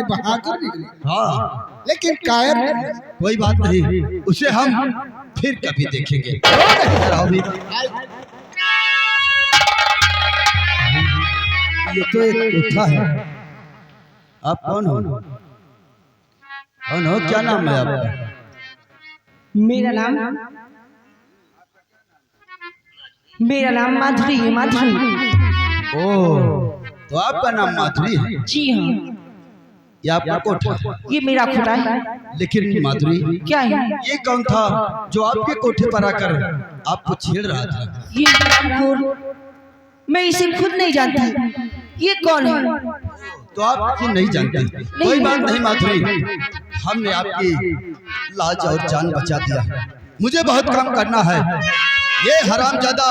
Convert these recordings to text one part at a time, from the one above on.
बहादुर निकली। हाँ, लेकिन कायर निकली। कोई बात नहीं, उसे हम फिर कभी देखेंगे। ये तो एक कोठा है। आप कौन हो? कौन हो? क्या नाम है आपका? मेरा नाम माधुरी है। माधुरी। ओह, तो आपका नाम माधुरी है? जी हाँ। ये आपका कोठा? ये मेरा कोठा है। लेकिन माधुरी, क्या है? ये कौन था जो आपके कोठे पर आकर आपको छेड़ रहा था? ये रामपुर, मैं इसे खुद नहीं जानती। ये कौन है? तो आप इसे नहीं जानते? कोई बात नहीं माधुरी, हमने आपकी लाज और जान बचा दिया। मुझे बहुत काम करना है। ये हरामजादा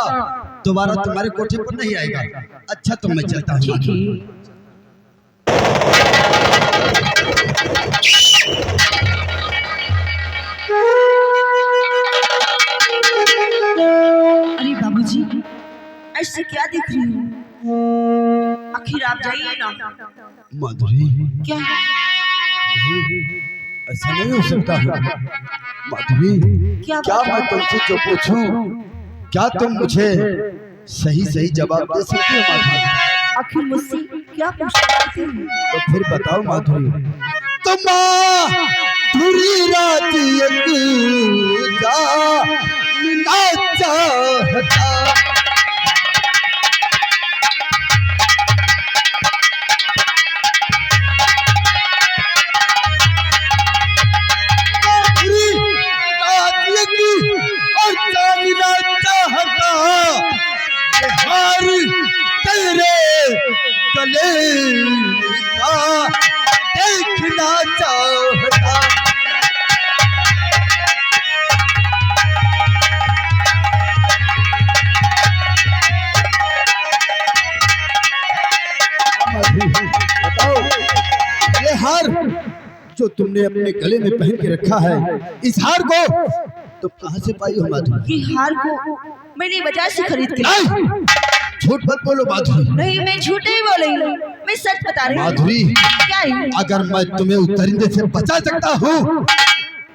दोबारा तुम्हारे कोठे पर नहीं आएगा। अच्छा, तो मैं चलता हूँ। ठीक है। अरे बाबूजी, ऐसे क्या देख रही हो? आखिर आप जाइए ना। माधुरी, क्या है? ऐसा नहीं हो सकता है। माधुरी, क्या मैं तुमसे जो पूछूं, क्या तुम मुझे सही सही जवाब दे सकती हो माधुरी? आखिर मुझसे क्या पूछती हो? तो फिर बताओ माधुरी। तुम पूरी रात चाहता, देखना चाहता। बताओ, ये हार जो तुमने अपने गले में पहन के रखा है, इस हार को तुम कहां से पाई हो माधुरी? ये हार को मैंने बाजार से खरीद के नहीं, झूठ मत बोलो माधुरी। नहीं, मैं झूठ नहीं बोल रही हूँ, मैं सच बता रही हूँ। माधुरी, क्या है? अगर मैं तुम्हें उतरने से बचा सकता हूँ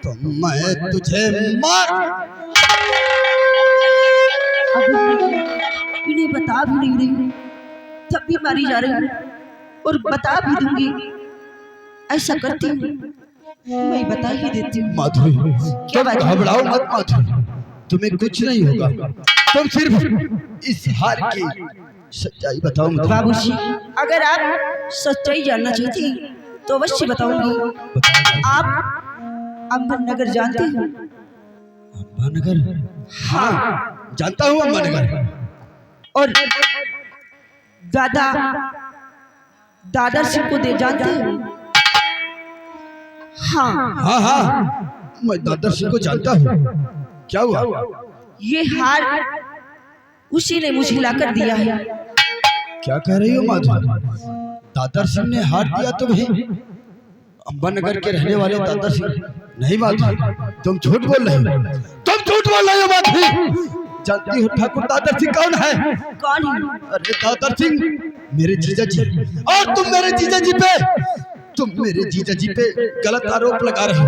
तो मैं तुझे मार। इन्हें बता भी नहीं रही, तब भी मारी जा रही हूँ, और बता भी दूंगी। ऐसा करती हूँ, मैं बता ही देती हूँ। माधुरी, क्या तुम बात? घबराओ मत माधुरी, तुम्हें कुछ नहीं होगा। तुम सिर्फ इस हार की सच्चाई बताओ मुझे। बाबूजी, अगर आप सच्चाई जानना चाहती हैं तो अवश्य बताऊंगी। आप अम्बरनगर जानते हो? अम्बानगर? हाँ, जानता हूँ अम्बानगर। और दादर सिंह को दे जानते हो? हाँ। हाँ हाँ, मैं दादर सिंह को जानता हूँ। क्या हुआ? ये हार उसी ने मुझे लाकर दिया है। क्या कह रही हो माधुरी? दादर सिंह ने हार दिया तुम्हें? अम्बानगर के रहने वाले दादर सिंह? नहीं माधुरी, तुम झूठ बोल रहे हो। तुम झूठ बोल रहे हो माधुरी। जानती हो ठाकुर दादर सिंह कौन है? कौन है? अरे दादर सिंह मेरे जीजा जी, और तुम मेरे जीजा जी पे, गलत आरोप लगा रहे हो।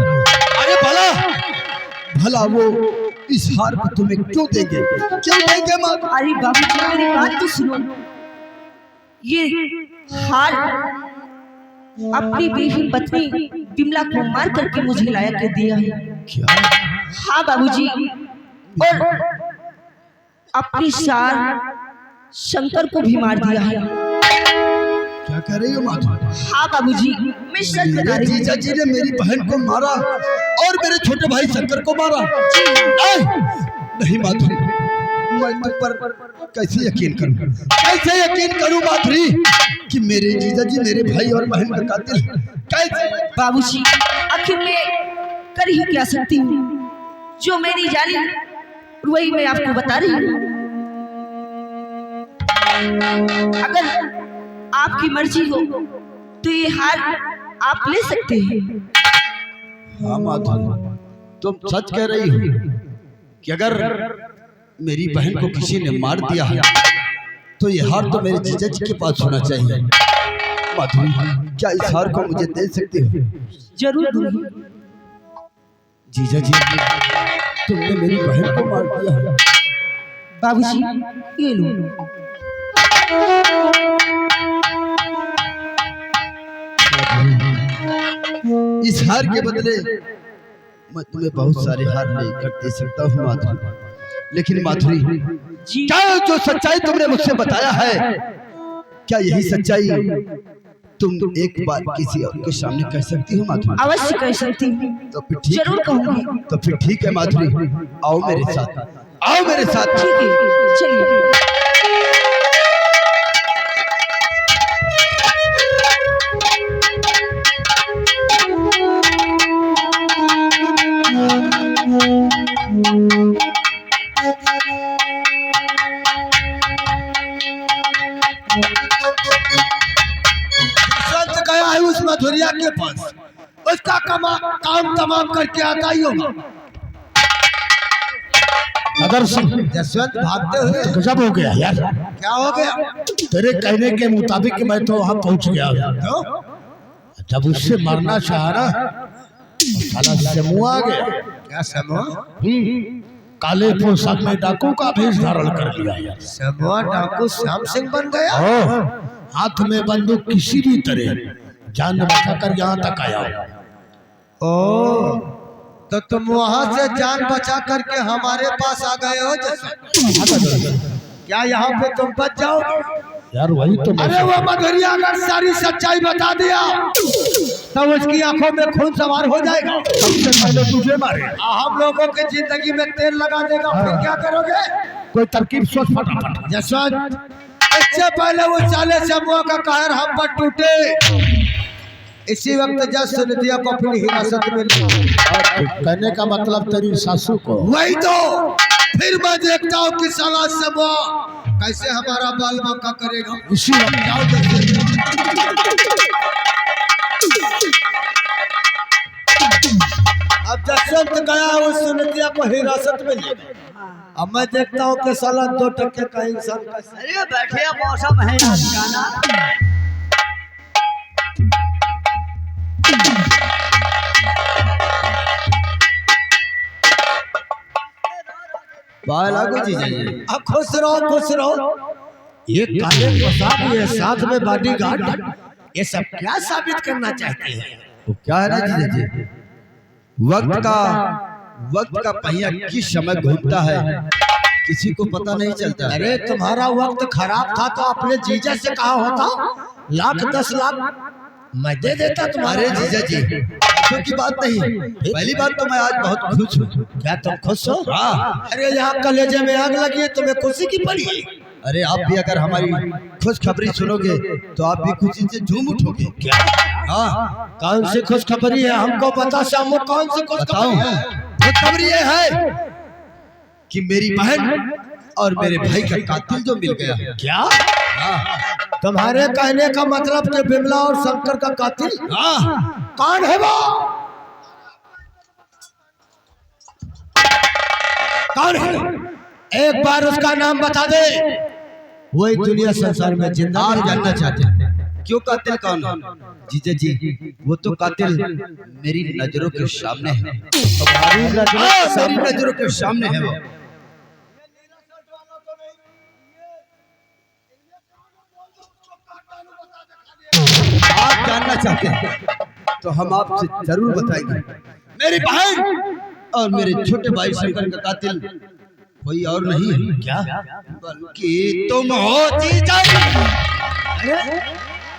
अरे भला वो इस हार को तुम्हें क्यों देंगे? माँ? अरे बाबूजी, मेरी बात तो सुनो। ये हार अपनी बेटी पत्नी बिमला को मार करके मुझे लाया के दिया है। क्या? हाँ बाबूजी, और अपनी सार शंकर को भी मार दिया है। क्या कह रही हो माधुरी? हाँ बाबूजी, मैं सच बता रही हूँ। जीजा जी ने मेरी बहन को मारा और मेरे छोटे भाई शंकर को मारा? नहीं माधुरी, मैं तुम पर कैसे यकीन करूं माधुरी कि मेरे जीजा जी मेरे भाई और बहन का कातिल? कैसे? बाबूजी, आखिर मैं कर ही क्या सकती हूँ? जो मैं नहीं जानी वही मैं आपको बता रही हूँ। अगर आपकी मर्जी हो तो ये हार आप ले सकते हैं। हाँ माधुरी, तुम सच कह रही हो कि अगर मेरी बहन को किसी ने मार दिया है तो ये हार तो मेरे जीजा जी के पास होना चाहिए। माधुरी, क्या इस हार को मुझे दे सकते हो? जरूर दूंगी। जीजा जी, तुमने मेरी बहन को मार दिया है। बाबूजी, ये लो। इस हार के बदले मैं तुम्हें बहुत सारे हार लेकर दे सकता हूँ माधुरी, लेकिन माधुरी, जी क्या जो सच्चाई तुमने मुझसे बताया है, क्या यही सच्चाई तुम एक बार किसी और के सामने कह सकती हो माधुरी? अवश्य कह सकती हूँ। तो फिर ठीक जरूर कहूंगी। तो फिर ठीक है माधुरी, आओ मेरे साथ, आओ मेरे साथ। ठीक है, चलिए। संत गया है उस मधुरिया के पास, उसका काम तमाम करके आता ही होगा। अगर जसवंत भागते हुए गजब हो गया यार, क्या हो गया? तेरे कहने के मुताबिक मैं तो वहां पहुंच गया। तो जब उससे मरना चाहा ना, तो साला समूह आ गया। क्या समूह? काले पोशाक में डाकू का भेष धारण कर लिया यार। समूह डाकू श्याम सिंह बन गया। हाथ में बंदूक, किसी भी तरह जान बचाकर यहाँ तक आया। ओ, तो तुम वहां से जान बचा करके हमारे पास आ गए हो जसवंत? क्या यहाँ पे तुम बच जाओगे? यार वही तो अरे वो मधुरिया अगर सारी सच्चाई बता दिया तो उसकी आंखों में खून सवार हो जाएगा। सबसे पहले तुझे मारे। हम लोगों की जिंदगी में तेल लगा देगा, फिर क्या करोगे? कोई तरकीब सोच फटाफट। जसवंत, इससे पहले वो चाले समूह का कहर हम पर टूटे, इसी वक्त जज सुनिधिया को अपनी हिरासत में लिया। कहने का मतलब तेरी सासू को। वही तो, फिर मैं देखता हूँ कि साला समूह कैसे हमारा बाल बांका करेगा। इसी वक्त जाओ जल्दी। अब जसवंत गया उस सुनिधिया को हिरासत में लिया। अब मैं देखता हूँ कि साला 2 टक्के का इंसान कैसे। अरे बैठे मौसम है गाना। लागू जी जाइए। अब खुश रहो, खुश रहो। ये काले पोशाक, ये साथ में बॉडीगार्ड, ये सब क्या साबित करना चाहते हैं? तो क्या है ना जीजा जी, वक्त का पहिया किस समय घूमता है किसी को पता नहीं चलता। अरे तुम्हारा वक्त खराब था तो अपने जीजा से कहा होता, 1,00,000 10 लाख मैं दे देता तुम्हारे। जीजा जी, खुशी की बात नहीं, पहली बात तो मैं आज बहुत खुश हूँ। क्या तुम खुश हो? हाँ। अरे यहाँ कलेजे में आग लगी है, तुम्हें खुशी की पड़ी है। अरे आप भी अगर हमारी खुशखबरी सुनोगे तो आप भी खुशी से झूम उठोगे। क्या? हाँ। कौन सी खुशखबरी है हमको बता श्यामू, कौन सी खुशखबरी है? खुशखबरी ये है कि मेरी बहन और मेरे भाई का कातिल जो मिल गया। क्या? हाँ। तुम्हारे कहने का मतलब कि बिमला और शंकर का कातिल? हाँ। कौन है वो? कौन है? एक बार उसका नाम बता दे। वही दुनिया संसार में जिंदा जानना चाहते हैं। क्यों कातिल कौन है? जीजा जी, वो तो कातिल मेरी नजरों के सामने है। तुम्हारी मेरी नजरों के सामने है वो। आप जानना चाहते हैं तो हम आपसे जरूर बताएंगे। मेरी बहन और मेरे छोटे भाई शंकर का कातिल कोई और नहीं है। क्या? बल्कि तुम हो जीजा जी।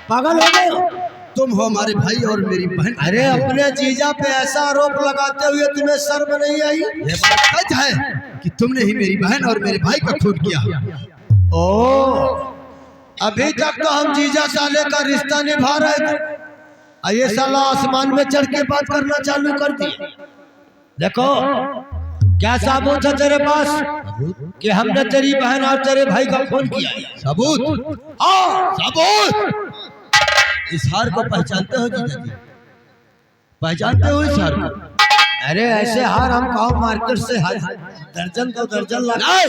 पागल हो गए? तुम हो हमारे भाई और मेरी बहन। अरे अपने जीजा पे ऐसा आरोप लगाते हुए तुम्हें शर्म नहीं आई? ये बात सच है कि तुमने ही मेरी बहन और मेरे भाई का खून किया। ओ, अभी तक तो हम जीजा साले का रिश्ता निभा रहे थे, ये साला आसमान में चढ़ के बात करना चालू कर दिया। देखो क्या सबूत है तेरे पास कि हमने तेरी बहन और तेरे भाई का खून किया? सबूत? हाँ, सबूत। इस हार को पहचानते हो जीजा जी? पहचानते हो इस हार को? अरे ऐसे हार हम कहो मार्केट से दर्जन तो दर्जन लाए।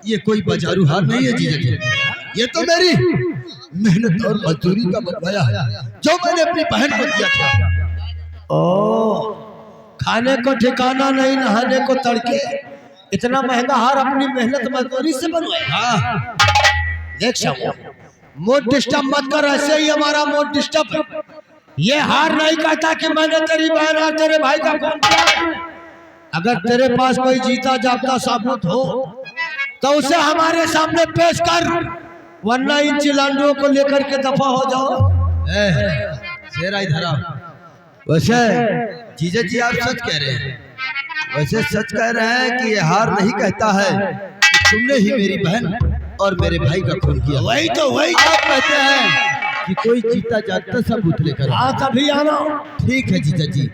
ये कोई बाजारू हार नहीं है जीजा जी, ये तो मेहनत और मजदूरी का बनवाया है जो मैंने अपनी बहन को दिया था। ओ, खाने को ठिकाना नहीं, नहाने को तड़के, इतना महंगा हार अपनी मेहनत मजदूरी से बनवाया। हाँ देख शामू, मूड डिस्टर्ब मत कर, ऐसे ही हमारा मूड डिस्टर्ब है। ये हार नहीं कहता कि मैंने तेरी बहन और तेरे भाई का खून किया। अगर तेरे पास कोई जीता जागता सबूत हो तो उसे हमारे सामने पेश कर, वरना इन चिलांडुओं को लेकर के दफा हो जाओ। शेरा इधर आओ। वैसे जीजा जी आप सच कह रहे हैं, वैसे सच कह रहे हैं कि ये हार नहीं कहता है कि तुमने ही मेरी बहन और मेरे भाई का खून किया। वही तो वही आप कहते हैं कि कोई जीता जागता सबूत लेकर। हाँ, तभी आना। ठीक है जीजा जी,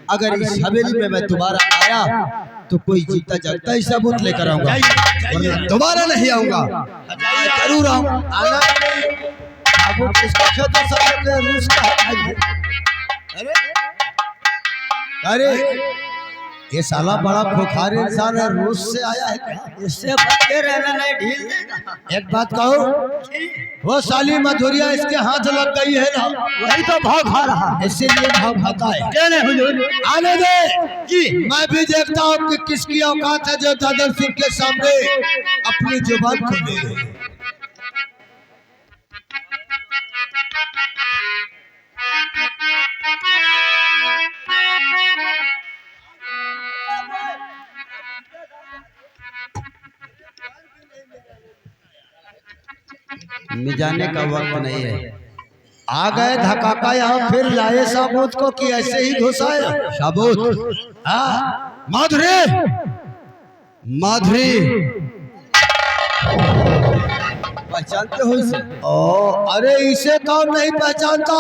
अगर इस हवेली में मैं दोबारा आया तो कोई जीता जागता ही सबूत लेकर आऊंगा, वरना दोबारा नहीं आऊंगा। जरूर आऊंगा। आना सबूत किसका खेत सब रूस का है। अरे ये साला बड़ा खोखार इंसान है, रूस से आया है क्या? इससे बचे रहना नहीं ढील देगा। एक बात कहूँ, वो साली मधुरिया इसके हाथ लग गई है ना, वही तो भाव खा रहा है। इसीलिए भाव खाता है। क्या नहीं हुजूर? आने दे जी, मैं भी देखता हूँ कि किसकी औकात है जो दादर सिंह के सामने अपनी जुबान खोले। जाने का वक्त नहीं है। आ गए धकाका यहाँ, फिर लाए सबूत को कि ऐसे ही घुसाए सबूत? हाँ, माधुरी, माधुरी पहचानते हो इसे? ओ, अरे इसे कौन नहीं पहचानता,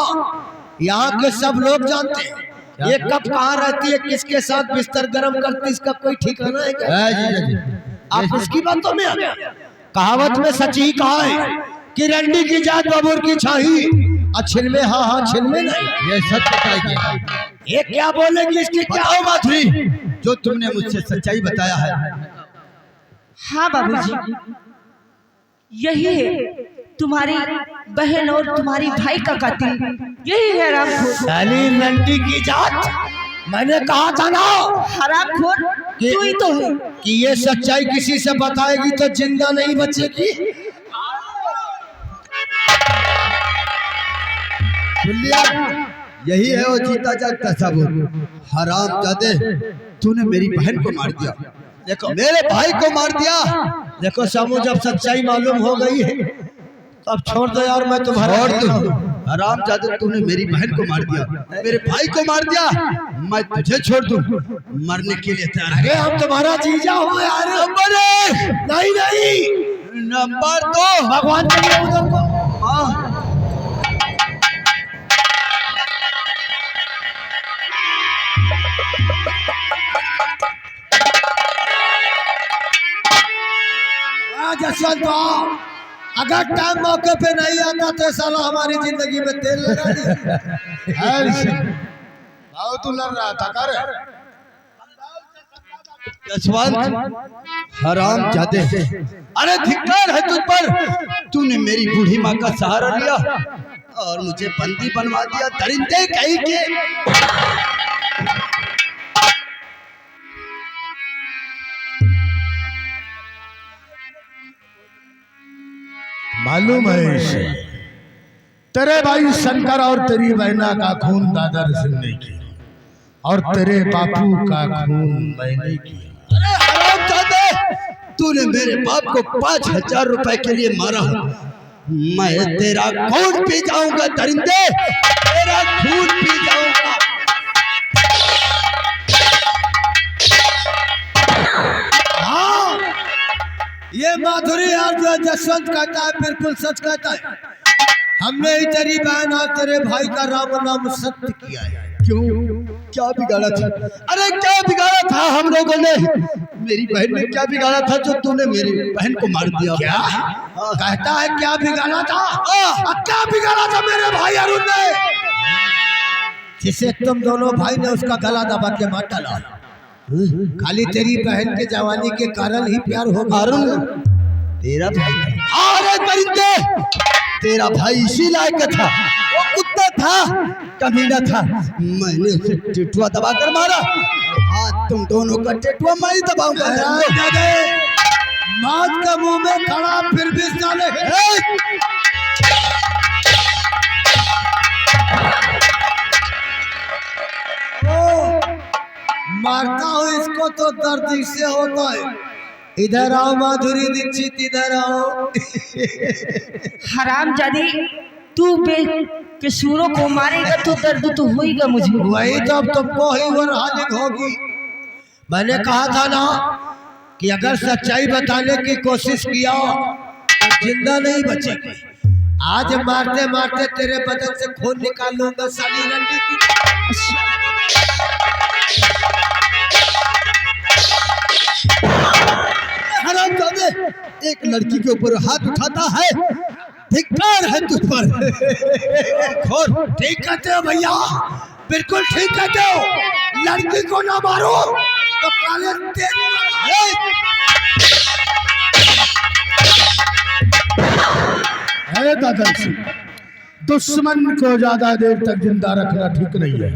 यहाँ के सब लोग जानते हैं। ये कब कहाँ रहती है, किसके साथ बिस्तर गर्म करती है, इसका कोई ठिकाना है क्या? जीजा जी, आप इसकी बातों में आ गए। कहावत में सच ही कहा है कि रंडी की जात बबूर की छाही, छिन में हाँ हाँ छिन में नहीं। ये सच बताइए। ये क्या बोलेगी इसकी? क्या बताओ माधुरी, जो तुमने मुझसे सच्चाई बताया है। हाँ बाबूजी, यही है तुम्हारी बहन और तुम्हारी भाई का कातिल, यही है हरामखोर। साली रंडी की जात, मैंने कहा था ना हरामखोर तू ही तो है। कि ये सच्चाई किसी से बताएगी तो जिंदा नहीं बचेगी। यही है वो जीता जागता सबूत। हरामजादे, तूने मेरी बहन को मार दिया, देखो मेरे भाई को मार दिया। देखो समूह, जब सच्चाई मालूम हो गई है अब छोड़ दो यार, मैं तुम्हारा छोड़ दो। हरामजादे, तूने मेरी बहन को मार दिया, मेरे भाई को मार दिया, मैं तुझे छोड़ दूं? मरने के लिए तैयार है? अरे हम तुम्हारा जीजा हो यार। नंबर एक। नहीं नहीं, नंबर दो। भगवान के लिए उधर को। जसवंत, अगर टाइम मौके पे नहीं आता तो साला हमारी जिंदगी में तेल लगा दिया। तू लड़ रहा था कर जसवंत, हरामजादे, अरे धिक्कार है तुझ पर। तूने मेरी बूढ़ी माँ का सहारा लिया और मुझे बंदी बनवा दिया। दरिंदे कहीं के। मालूम है इसे, तेरे भाई शंकर और तेरी बहना का खून दादर सिंह ने किया और तेरे बापू का खून मैंने किया। अरे हरामजादे, तूने मेरे बाप को 5,000 रुपए के लिए मारा। मैं तेरा खून पी जाऊंगा दरिंदे, तेरा खून पी जाऊंगा। ये माधुरी यार जो जसवंत कहता है बिल्कुल सच कहता है। हमने ही तेरी बहन और तेरे भाई का राम नाम सत्य किया है। क्यों, क्या बिगाड़ा था? अरे क्या बिगाड़ा था हम लोगों ने? मेरी बहन ने क्या बिगाड़ा था जो तूने मेरी बहन को मार दिया? क्या कहता है? क्या बिगाड़ा था? क्या बिगाड़ा था मेरे भाई अरुण ने, जिसे तुम दोनों भाई ने उसका गला दबा के मार डाला? खाली तेरी बहन के जवानी के कारण ही प्यार हो गया। अरुण तेरा भाई? अरे दरिंदे, तेरा भाई इसी लायक था, वो कुत्ता था, कमीना था। मैंने उसे टेटुआ दबाकर मारा, आज तुम दोनों का टेटुआ मैं ही दबाऊंगा। मौत के मुंह में खड़ा फिर भी साले मारता हूँ इसको तो दर्द से होता है। इधर आओ माधुरी दीक्षित, इधर आओ। हरामजादी, तू बेकसूरों को मारेगा तो दर्द तो होएगा मुझे। वही तो अब तुमको ही हाजिर होगी। मैंने कहा था ना कि अगर सच्चाई बताने की कोशिश किया तो जिंदा नहीं बचेगी। आज मारते मारते तेरे बदन से खून निकाल लूंगा साली रंडी की। हरामजादे, एक लड़की के ऊपर हाथ उठाता है, धिक्कार है तुझ पर। खोर ठीक कहते हो भैया, बिल्कुल ठीक कहते हो। लड़की को ना मारो तो काले है दादा सिंह, दुश्मन को ज्यादा देर तक जिंदा रखना ठीक नहीं है।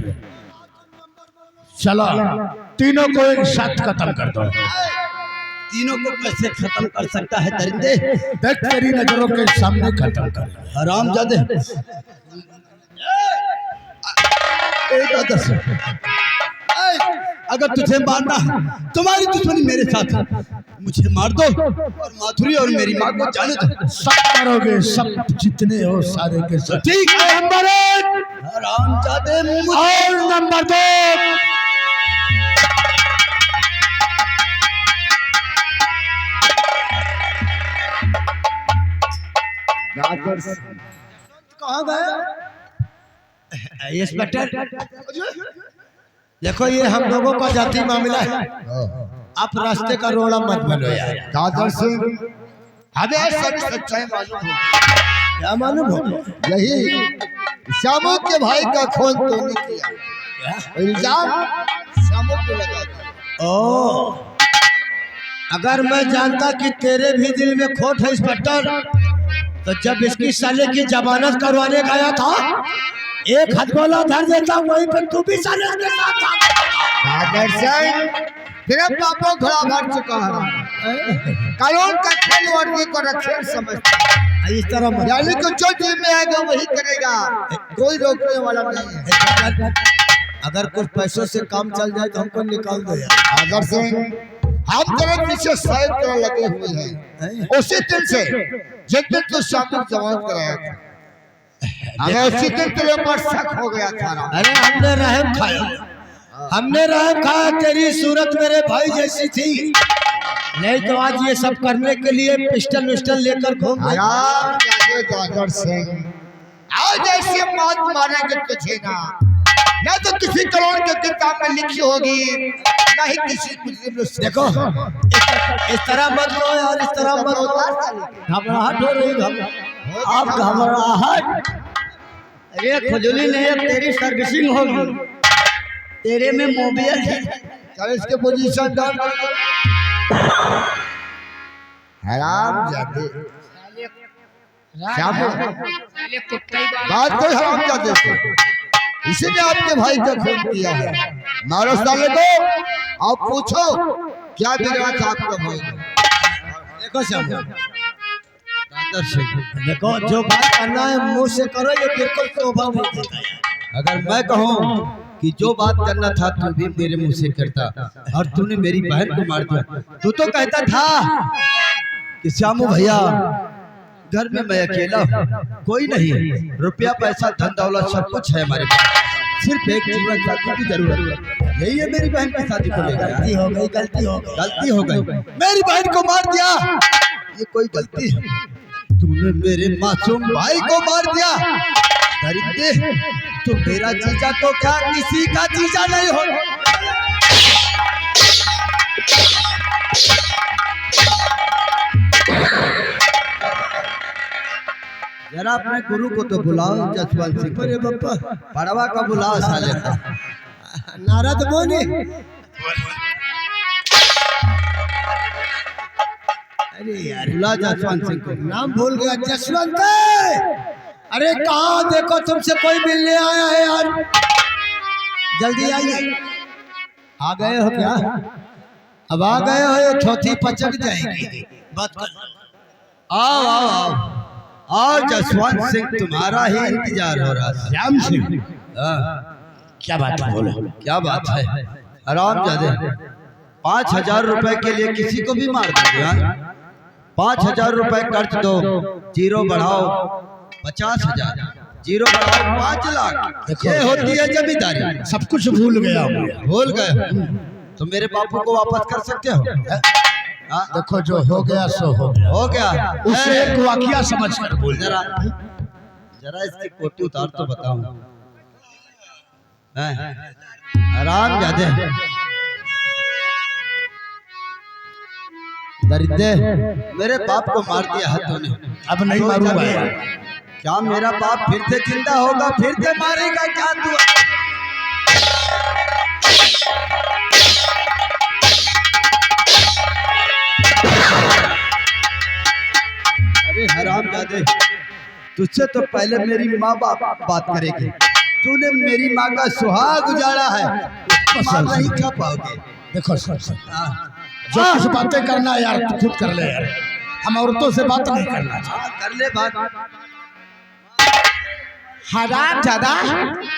चला तीनों को एक साथ खत्म कर दो। तीनों को कैसे खत्म कर सकता है दरिंदे? देख तेरी नजरों के सामने खत्म कर। हरामजादे, अगर तुझे मारना है, तुम्हारी दुश्मनी मेरे साथ है, मुझे मार दो और माधुरी और मेरी माँ को जाने दो। सब करोगे, सब जितने हो सारे के सब। ठीक है। नंबर 1 हरामजादे और नंबर 2 कहाँ गए इंस्पेक्टर? देखो ये हम लोगों का जाति मामला है, आप रास्ते का रोड़ा मत बनो यार। दादर सिंह, हमें सच्चाई मालूम हो। क्या मालूम हो? यही श्यामू के भाई का खून तूने किया, इल्जाम श्यामू पे लगा दिया। ओ, अगर मैं जानता कि तेरे भी दिल में खोट है इंस्पेक्टर, तो जब इसकी साले की जमानत करवाने गया था, एक हथगोला धर देता, वहीं पर तू भी साले के साथ था। दादर सिंह, तेरा पापों घोड़ा भर चुका है, कानून का खेल वर्दी को रखेल समझता है। इस तरह मत। यानी कि जो दिल में आएगा वही करेगा, कोई रोकने वाला नहीं है। अगर कुछ पैसों से काम चल जाए तो हमको निकाल दो यार। दादर सिंह, हम तेरे पीछे 100 तरह लगे हुए हैं। उसी दिन से जिस दिन तू शामिल जमानत कराया था, हमें उसी दिन तेरे ऊपर शक हो गया था। अरे हमने रहम खाया, हमने रहम खाया। तेरी सूरत मेरे भाई जैसी थी, नहीं तो आज ये सब करने के लिए पिस्टल विस्टल लेकर घूम। दादर सिंह, आज ऐसी मौत मारेंगे तुझे ना तो किसी करोड़ के किताब में लिखी होगी, ना ही किसी मुस्लिम। देखो इस तरह मत लो यार, इस तरह मत लो। घबराहट हो रही, आप घबराहट। अरे खुजली नहीं, अब तेरी सर्विसिंग होगी, तेरे में मोबियल है। चल इसके पोजीशन डाल। हरामजादे, बात कोई हरामजादे से, इसी ने आपके भाई का खून किया है। मारो साले को, आप पूछो क्या बिगड़ा था आपका भाई। देखो श्याम, देखो जो बात करना है मुंह से करो, ये बिल्कुल शोभा नहीं देता है। अगर मैं कहूँ कि जो बात करना था तू भी मेरे मुंह से करता, और तूने मेरी बहन को मार दिया, तू तो कहता था कि श्यामू भैया घर में मैं अकेला हूँ, कोई नहीं, रुपया पैसा धन दौलत सब कुछ है हमारे पास, सिर्फ एक जीवन साथी की जरूरत है। यही है मेरी बहन की शादी को लेकर। गलती हो गई, गलती हो गई, गलती हो गई, मेरी बहन को मार दिया, ये कोई गलती है? तूने मेरे मासूम भाई को मार दिया। दरिद्र, तो मेरा जीजा तो क्या किसी का जीजा नहीं हो। जरा अपने गुरु को तो बुलाओ जसवंत सिंह। अरे बापा, पड़वा का बुलाओ साले का। नारद मुनि अरे यार बुला जसवंत सिंह को। नाम भूल गया, जसवंत। अरे कहाँ देखो, तुमसे कोई मिलने आया है यार, जल्दी आइए। आ गए हो क्या? अब आ गए हो, ये थोथी पचक जाएगी। बात कर। आओ आओ आओ आओ, जसवंत सिंह तुम्हारा ही इंतजार हो रहा था। श्याम सिंह, हाँ, क्या बात है, बोलो। क्या बात है? आराम जादे 5,000 रुपए के लिए किसी को भी मार दो। 5,000 रुपए कर्ज दो, जीरो बढ़ाओ 50,000, जीरो बढ़ाओ 5 लाख। ये होती है जमींदारी। सब कुछ भूल गया हूँ। भूल गए तो मेरे बापू को वापस कर सकते हो? हाँ? देखो, जो हो गया सो हो गया। हो गया। उसे एक वाकिया समझ कर बोल। जरा जरा इसकी कोटी उतार तो बताऊं। आराम जादे दरिद्र, मेरे बाप को मार दिया है तूने। अब नहीं मारूंगा यार। क्या मेरा बाप फिर से जिंदा होगा? फिर से मारेगा क्या तू? अरे हरामजादे, तुझसे तो पहले मेरी माँ बात करेगी। तूने मेरी माँ का सुहाग उजाड़ा है, मार नहीं खा पाओगे। देखो सर, जो कुछ बातें करना यार तू खुद कर ले यार, हम औरतों से बात नहीं करना चाहते। कर ले बात। हराम ज्यादा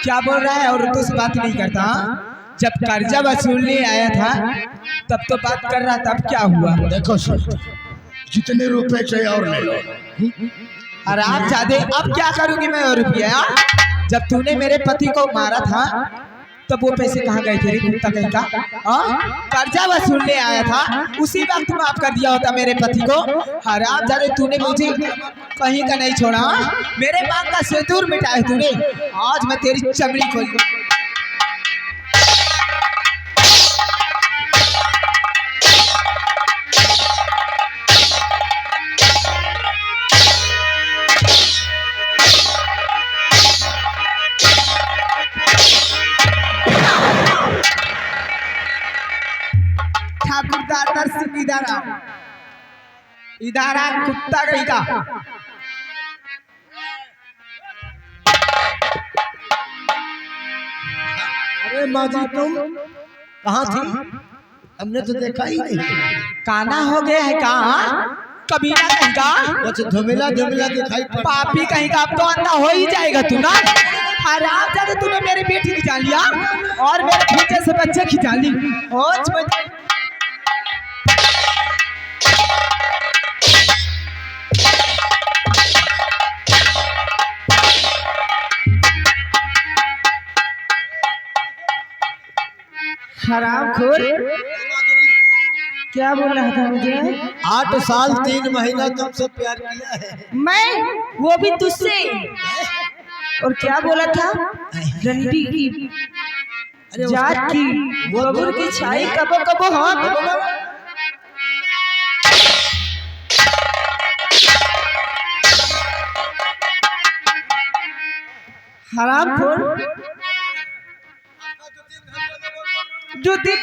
क्या बोल रहा है? औरतों से बात नहीं करता। जब कर्जा वसूलने आया था तब तो बात कर रहा, तब क्या हुआ? देखो सर, जितने रुपए चाहिए और ले लो। हराम ज्यादा, अब क्या करूंगी मैं और रुपया? जब तूने मेरे पति को मारा था तब वो पैसे कहाँ गए थे रे कुत्ता कहीं का? कर्जा वसूलने आया था, उसी वक्त माफ कर दिया होता मेरे पति को। हराम जाने, तूने मुझे कहीं का नहीं छोड़ा। मेरे माँ का सिंदूर मिटाया तूने, आज मैं तेरी चमड़ी खोल। ठाकुरदार सिंह इधारा कुत्ता कहीं का। अरे माँ जी, तुम कहाँ थी? हमने तो देखा ही नहीं। काना हो गया है कहाँ? कबीला कहीं का, कुछ धुमिला धुमिला दिखाई पड़। पापी कहीं का। अब तो अंधा हो ही जाएगा तू ना। हराम जाने, तूने मेरे बेटी खिंचा लिया और मेरे खींचे से बच्चे खिंचा ली। हरामखोर, क्या बोल रहा था मुझे? 8 साल 3 महीना तुमसे प्यार किया है। मैं, वो भी तुझसे। और क्या बोला था? रंडी की जात की बबुर की छाई कबो कबो। हाँ, हरामखोर, जो दिन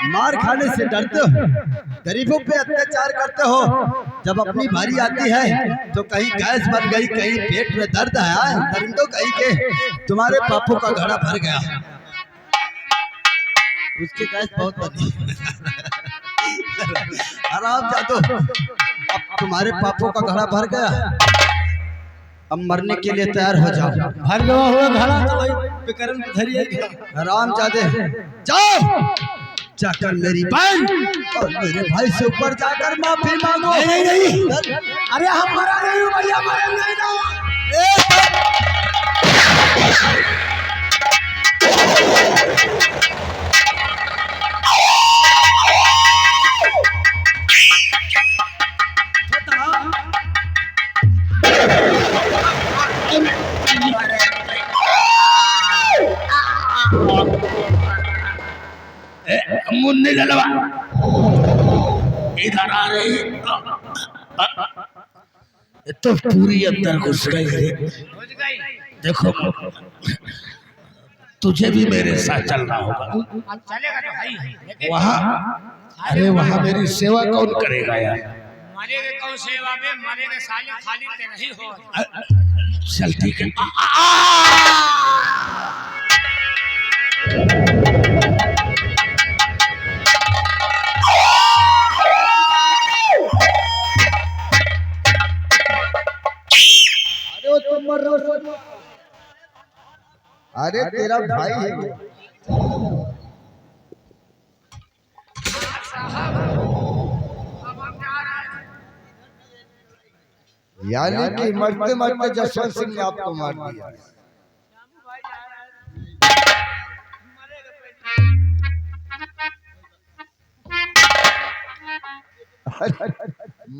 मार खाने से डरते हो, गरीबों पे अत्याचार करते हो। जब अपनी बारी आती है तो कहीं गैस बन गई, कहीं पेट में दर्द है, दरिंदों कहीं के तुम्हारे पापों का घड़ा भर गया। उसकी गैस बहुत बनी। आराम जादो, अब तुम्हारे पापों का घड़ा भर गया। अब मरने के लिए तैयार हो जाओ। भर गया हुआ घड़ा तो भाई विक्रम धरिए। आराम जादे, जाओ जाकर मेरी बहन और मेरे भाई से ऊपर जाकर माफी मांगो। नहीं नहीं नहीं, अरे हम मरा नहीं हूँ भैया, मरे नहीं ना। ललवा इधर आ रही तो पूरी अंदर घुस गई है। देखो तुझे भी मेरे साथ चलना होगा। चलेगा तो भाई। वहाँ अरे वहाँ मेरी सेवा कौन करेगा यार? मरेगे कौन सेवा में, मरेगे साले खाली ते नहीं हो। चल ठीक है। अरे वो तुम मर रहे हो। अरे तेरा भाई है वो। यानी कि मरते मरते जसवंत सिंह ने आपको मार दिया।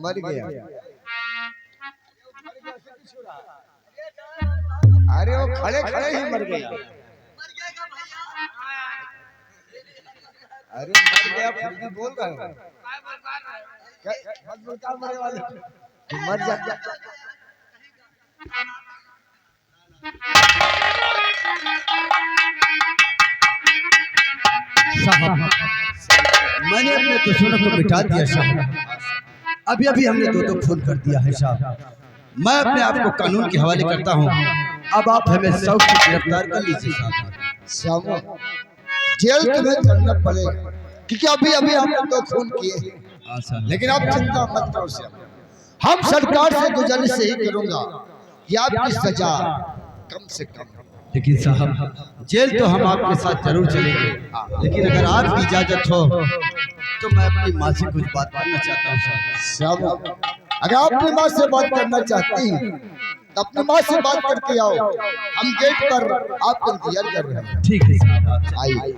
मर गया। अरे वो खड़े खड़े ही मर गया। अरे मर गया फिर भी बोल रहा है क्या मरे वाले मर जा। साहब मैंने अपने दुश्मनों को मिटा दिया साहब। अभी अभी हमने दो खून कर दिया है साहब। मैं अपने आप को कानून के हवाले करता हूँ। अब आप हमें शौक से गिरफ्तार कर लीजिए साहब। जेल तुम्हें करना पड़ेगा क्योंकि अभी अभी हमने दो खून किए। लेकिन आप चिंता मत करो साहब, हम सरकार से गुजारिश से ही करूंगा कि आपकी सजा कम से कम। लेकिन साहब जेल तो हम आपके साथ जरूर चलेंगे, लेकिन अगर आपकी इजाजत हो तो मैं अपनी माँ से कुछ बात करना चाहता हूँ साहब। अगर आप अपनी माँ से बात करना चाहती हैं तो अपनी माँ से बात करके आओ। हम गेट पर आपका इंतजार कर रहे हैं। ठीक है साहब आइए।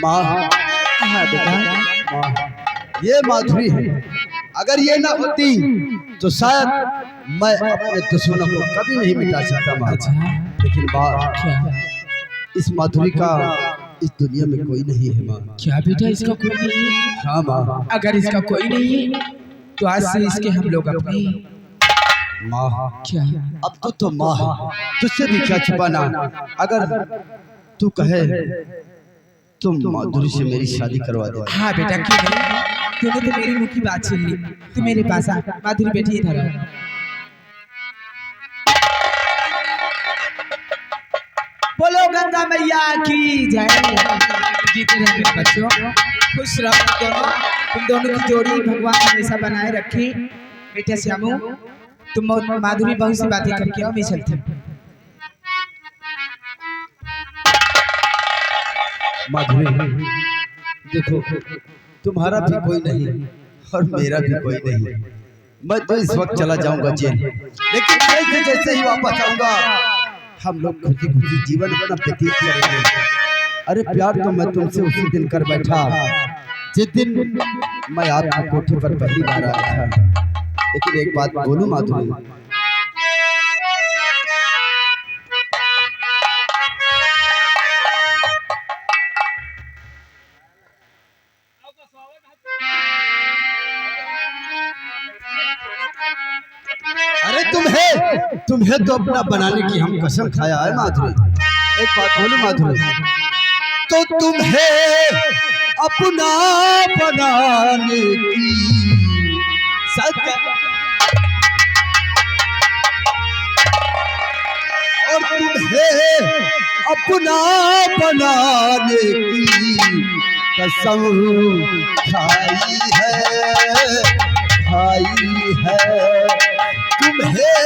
माँ हाँ बेटा माँ ये माधुरी है। अगर ये ना होती तो शायद मैं अपने दुश्मनों को कभी नहीं मिटा सकता माँ। लेकिन माँ इस माधुरी का इस दुनिया में कोई नहीं है माँ। क्या बेटा इसका कोई नहीं है? हाँ माँ। अगर इसका कोई नहीं है तो आज से इसके हम लोग अपने माँ क्या अब तो माँ है, तुझसे भी क्या छुपाना। अगर तू कहे तुम माधुरी से मेरी शादी करवा दो। हाँ बेटा क्यों नहीं, तूने तो मेरी मुंह की बात छीन ली। तू मेरे पास आ, माधुरी बेटी इधर आ। बोलो गंगा मैया की जय। जीते रहे मेरे बच्चों, खुश रहो तुम दोनों की जोड़ी भगवान हमेशा बनाए रखे। बेटा श्यामू तुम माधुरी बहुत सी बातें करके आओ, मैं चलती हूँ। माधुरी देखो तुम्हारा भी कोई नहीं और मेरा भी कोई नहीं। मैं तो इस वक्त चला जाऊंगा जेल, लेकिन जैसे जैसे ही वापस आऊंगा हम लोग खुशी खुशी जीवन अपना व्यतीत करेंगे। अरे प्यार तो मैं तुमसे उसी दिन कर बैठा जिस दिन मैं आपके कोठे पर पहली बार आया था। लेकिन एक बात बोलूं माधुरी, अरे तुम्हें तो अपना बनाने की हम कसम खाया है माधुरी। एक बात बोलूं माधुरी, तो तुम्हें अपना बनाने की सच और तुम्हें अपना बनाने की कसम खाई है। तुम्हें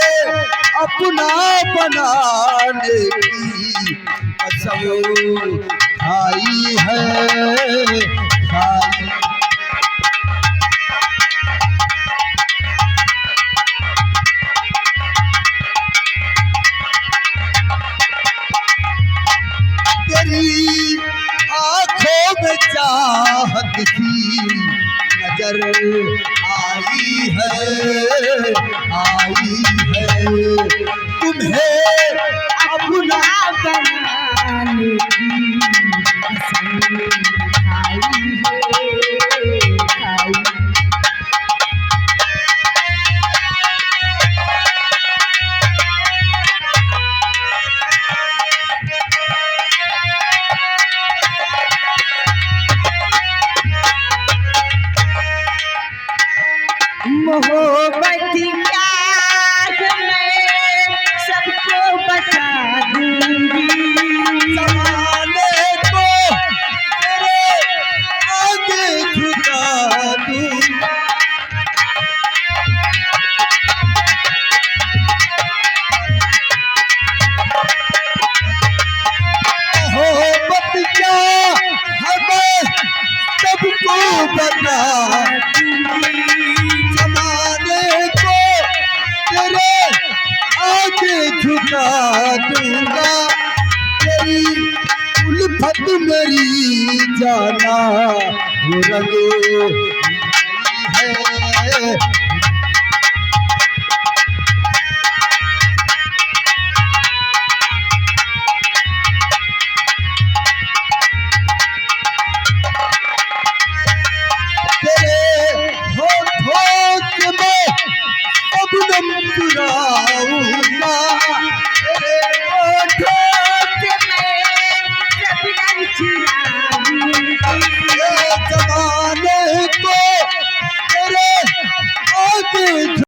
अपना बनाने की कसम खाई है। तेरी आंखों में चाहत की नजर आई है। तुम्हें अपना बनाने की को बता जमाने को तेरे आगे झुका दूंगा तेरी उल्फत मेरी जाना वो रंग है